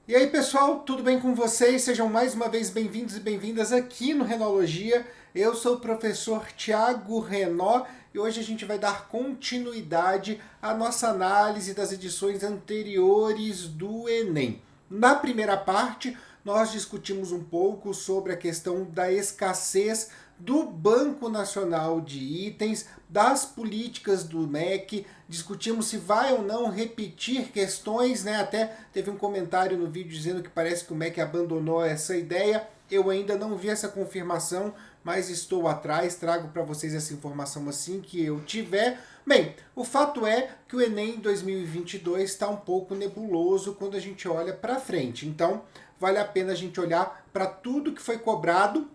E aí pessoal, tudo bem com vocês? Sejam mais uma vez bem-vindos e bem-vindas aqui no Renologia. Eu sou o professor Tiago Renó e hoje a gente vai dar continuidade à nossa análise das edições anteriores do Enem. Na primeira parte, nós discutimos um pouco sobre a questão da escassez do Banco Nacional de Itens, das políticas do MEC, discutimos se vai ou não repetir questões, né? Até teve um comentário no vídeo dizendo que parece que o MEC abandonou essa ideia. Eu ainda não vi essa confirmação, mas estou atrás, trago para vocês essa informação assim que eu tiver. Bem, o fato é que o Enem 2022 está um pouco nebuloso quando a gente olha para frente. Então, vale a pena a gente olhar para tudo que foi cobrado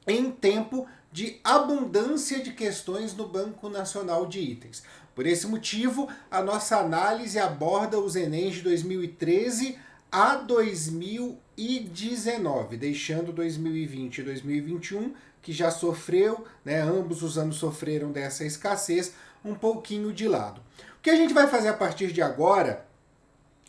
em tempo de abundância de questões no Banco Nacional de Itens. Por esse motivo, a nossa análise aborda os Enems de 2013 a 2019, deixando 2020 e 2021, que já sofreu, né, ambos os anos sofreram dessa escassez, um pouquinho de lado. O que a gente vai fazer a partir de agora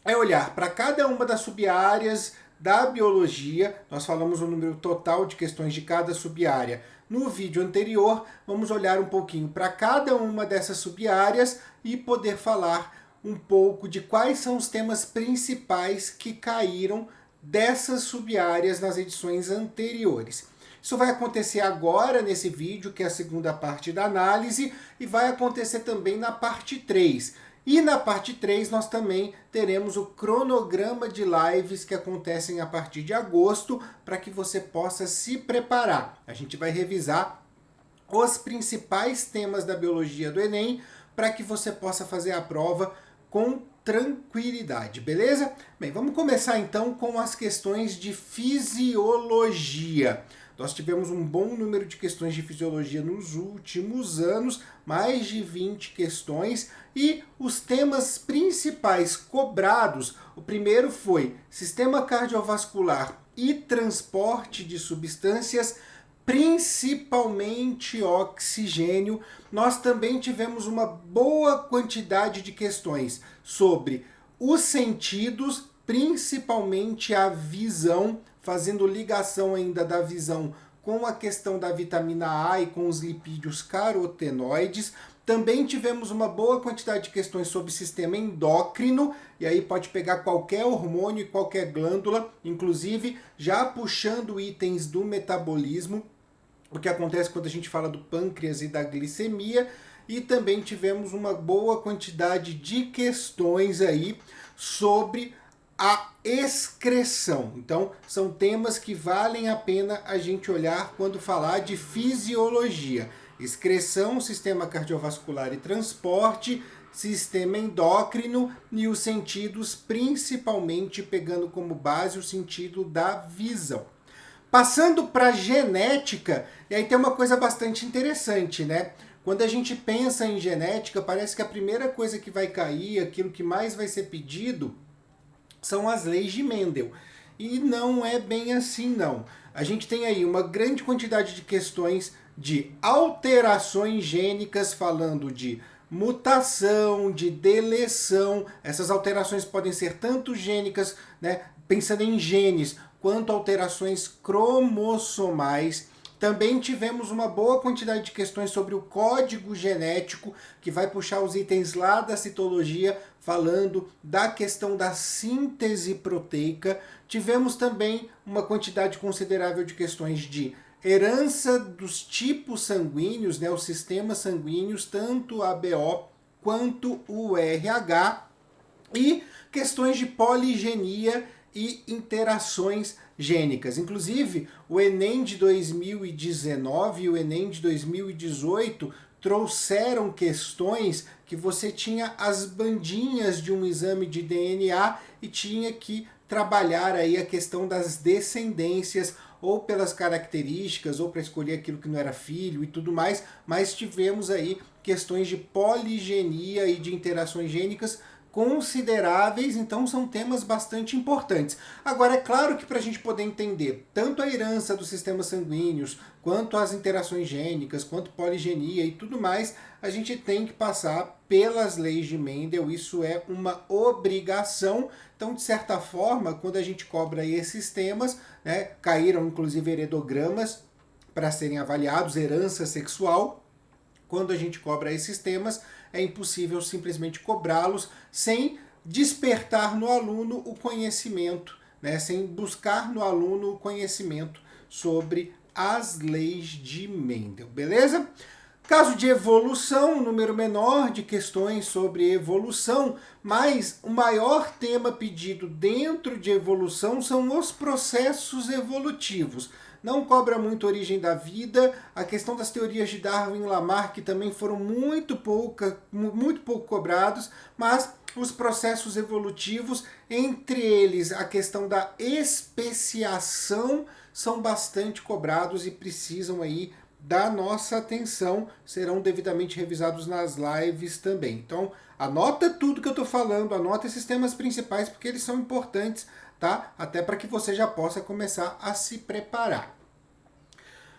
é olhar para cada uma das sub-áreas da biologia. Nós falamos o número total de questões de cada sub-área no vídeo anterior. Vamos olhar um pouquinho para cada uma dessas sub-áreas e poder falar um pouco de quais são os temas principais que caíram dessas sub-áreas nas edições anteriores. Isso vai acontecer agora nesse vídeo, que é a segunda parte da análise, e vai acontecer também na parte 3. E na parte 3 nós também teremos o cronograma de lives que acontecem a partir de agosto, para que você possa se preparar. A gente vai revisar os principais temas da biologia do Enem, para que você possa fazer a prova com tranquilidade, beleza? Bem, vamos começar então com as questões de fisiologia. Nós tivemos um bom número de questões de fisiologia nos últimos anos, mais de 20 questões, e os temas principais cobrados, o primeiro foi sistema cardiovascular e transporte de substâncias, principalmente oxigênio. Nós também tivemos uma boa quantidade de questões sobre os sentidos, principalmente a visão, fazendo ligação ainda da visão com a questão da vitamina A e com os lipídios carotenoides. Também tivemos uma boa quantidade de questões sobre sistema endócrino, e aí pode pegar qualquer hormônio e qualquer glândula, inclusive já puxando itens do metabolismo, o que acontece quando a gente fala do pâncreas e da glicemia. E também tivemos uma boa quantidade de questões aí sobre a excreção. Então, são temas que valem a pena a gente olhar quando falar de fisiologia. Excreção, sistema cardiovascular e transporte, sistema endócrino e os sentidos, principalmente pegando como base o sentido da visão. Passando para genética, e aí tem uma coisa bastante interessante, né? Quando a gente pensa em genética, parece que a primeira coisa que vai cair, aquilo que mais vai ser pedido, são as leis de Mendel. E não é bem assim, não. A gente tem aí uma grande quantidade de questões de alterações gênicas, falando de mutação, de deleção. Essas alterações podem ser tanto gênicas, né, pensando em genes, quanto alterações cromossomais. Também tivemos uma boa quantidade de questões sobre o código genético, que vai puxar os itens lá da citologia, falando da questão da síntese proteica. Tivemos também uma quantidade considerável de questões de herança dos tipos sanguíneos, né, os sistemas sanguíneos, tanto a ABO quanto o RH, e questões de poligenia e interações gênicas. Inclusive, o Enem de 2019 e o Enem de 2018 trouxeram questões que você tinha as bandinhas de um exame de DNA e tinha que trabalhar aí a questão das descendências, ou pelas características, ou para escolher aquilo que não era filho e tudo mais, mas tivemos aí questões de poligenia e de interações gênicas consideráveis, então são temas bastante importantes. Agora, é claro que para a gente poder entender tanto a herança dos sistemas sanguíneos, quanto as interações gênicas, quanto poligenia e tudo mais, a gente tem que passar pelas leis de Mendel, isso é uma obrigação. Então, de certa forma, quando a gente cobra esses temas, né, caíram inclusive heredogramas para serem avaliados, herança sexual. Quando a gente cobra esses temas, é impossível simplesmente cobrá-los sem despertar no aluno o conhecimento, né? Sem buscar no aluno o conhecimento sobre as leis de Mendel, beleza? Caso de evolução, um número menor de questões sobre evolução, mas o maior tema pedido dentro de evolução são os processos evolutivos. Não cobra muito a origem da vida, a questão das teorias de Darwin e Lamarck também foram muito pouco cobrados, mas os processos evolutivos, entre eles a questão da especiação, são bastante cobrados e precisam aí da nossa atenção, serão devidamente revisados nas lives também. Então, anota tudo que eu estou falando, anota esses temas principais, porque eles são importantes, tá? Até para que você já possa começar a se preparar.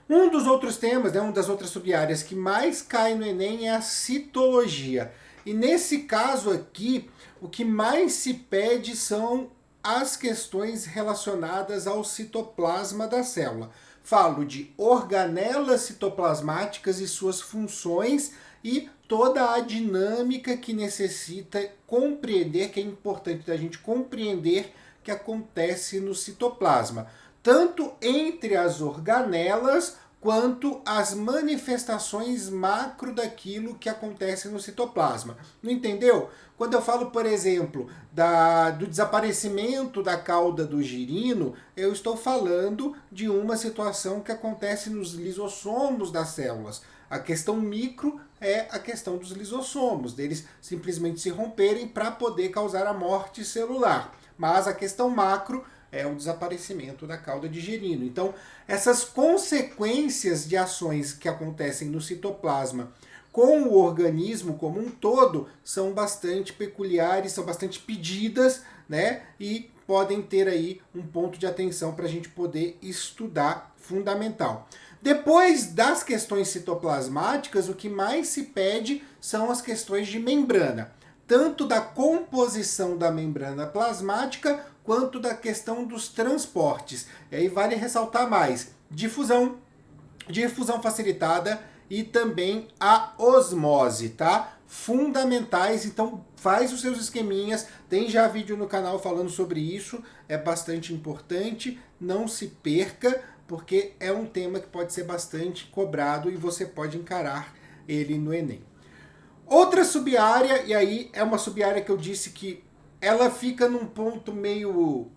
Um dos outros temas, né, uma das outras sub-áreas que mais cai no Enem é a citologia. E nesse caso aqui, o que mais se pede são as questões relacionadas ao citoplasma da célula. Falo de organelas citoplasmáticas e suas funções e toda a dinâmica que necessita compreender, que é importante da gente compreender que acontece no citoplasma. Tanto entre as organelas, quanto as manifestações macro daquilo que acontece no citoplasma. Não entendeu? Quando eu falo, por exemplo, do desaparecimento da cauda do girino, eu estou falando de uma situação que acontece nos lisossomos das células. A questão micro é a questão dos lisossomos, deles simplesmente se romperem para poder causar a morte celular. Mas a questão macro é o desaparecimento da cauda de girino. Então, essas consequências de ações que acontecem no citoplasma com o organismo como um todo são bastante peculiares, são bastante pedidas, né? E podem ter aí um ponto de atenção para a gente poder estudar, fundamental. Depois das questões citoplasmáticas, o que mais se pede são as questões de membrana, tanto da composição da membrana plasmática quanto da questão dos transportes. E aí vale ressaltar mais: difusão facilitada e também a osmose, tá? Fundamentais, então faz os seus esqueminhas, tem já vídeo no canal falando sobre isso, é bastante importante, não se perca, porque é um tema que pode ser bastante cobrado e você pode encarar ele no Enem. Outra sub-área, e aí é uma sub-área que eu disse que ela fica num ponto meio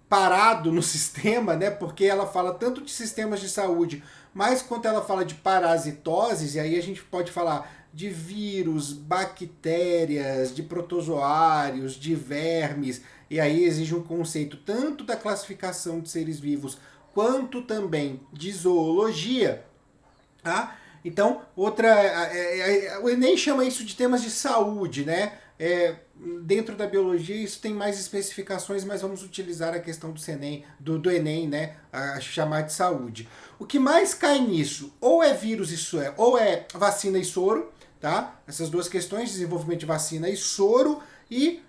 parado no sistema, né? Porque ela fala tanto de sistemas de saúde, mas quanto ela fala de parasitoses, e aí a gente pode falar de vírus, bactérias, de protozoários, de vermes, e aí exige um conceito tanto da classificação de seres vivos, quanto também de zoologia, tá? Então, o Enem chama isso de temas de saúde, né? Dentro da biologia isso tem mais especificações, mas vamos utilizar a questão do Enem, né? A chamar de saúde. O que mais cai nisso, ou é vírus ou é vacina e soro, tá? Essas duas questões, desenvolvimento de vacina e soro, e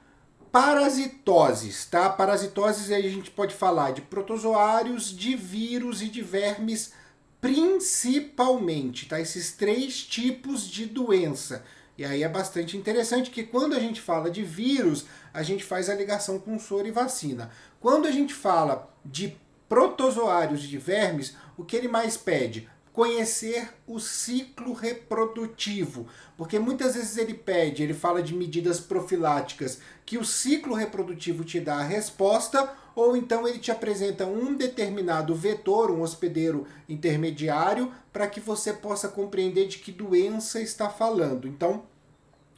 parasitoses, tá? Parasitoses, aí a gente pode falar de protozoários, de vírus e de vermes, principalmente, tá? Esses 3 tipos de doença. E aí é bastante interessante que quando a gente fala de vírus, a gente faz a ligação com soro e vacina. Quando a gente fala de protozoários e de vermes, o que ele mais pede? Conhecer o ciclo reprodutivo, porque muitas vezes ele fala de medidas profiláticas, que o ciclo reprodutivo te dá a resposta, ou então ele te apresenta um determinado vetor, um hospedeiro intermediário, para que você possa compreender de que doença está falando. Então,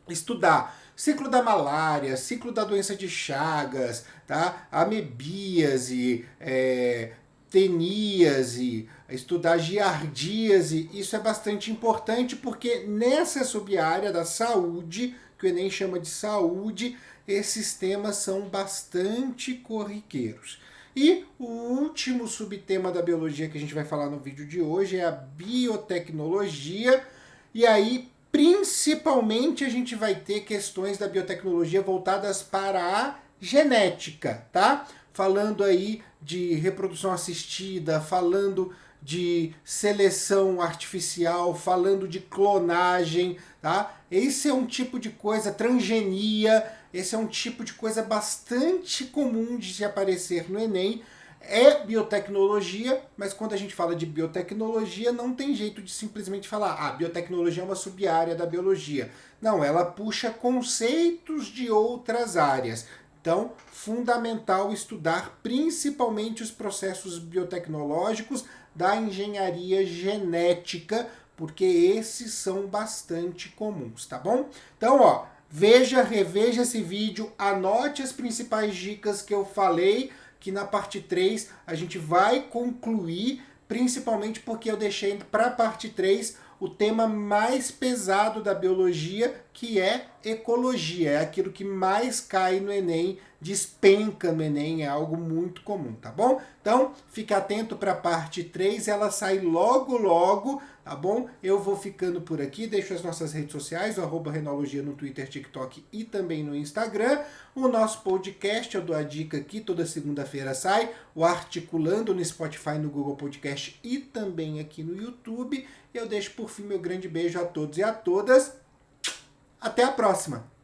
estudar ciclo da malária, ciclo da doença de Chagas, tá? Amebíase, teníase, estudar giardíase, isso é bastante importante porque nessa sub-área da saúde que o Enem chama de saúde, esses temas são bastante corriqueiros. E o último subtema da biologia que a gente vai falar no vídeo de hoje é a biotecnologia. E aí, principalmente, a gente vai ter questões da biotecnologia voltadas para a genética, tá? Falando aí de reprodução assistida, falando de seleção artificial, falando de clonagem, tá? Esse é um tipo de coisa, transgenia, esse é um tipo de coisa bastante comum de se aparecer no Enem. É biotecnologia, mas quando a gente fala de biotecnologia, não tem jeito de simplesmente falar, ah, biotecnologia é uma sub-área da biologia. Não, ela puxa conceitos de outras áreas. Então, fundamental estudar principalmente os processos biotecnológicos da engenharia genética, porque esses são bastante comuns, tá bom? Então, ó, veja, reveja esse vídeo, anote as principais dicas que eu falei, que na parte 3 a gente vai concluir, principalmente porque eu deixei para a parte 3 o tema mais pesado da biologia, que é ecologia. É aquilo que mais cai no Enem, despenca no Enem, é algo muito comum, tá bom? Então, fica atento para a parte 3, ela sai logo, logo, tá bom? Eu vou ficando por aqui, deixo as nossas redes sociais, o @renologia no Twitter, TikTok e também no Instagram. O nosso podcast, eu dou a dica aqui, toda segunda-feira sai, o Articulando no Spotify, no Google Podcast e também aqui no YouTube. Eu deixo por fim meu grande beijo a todos e a todas. Até a próxima!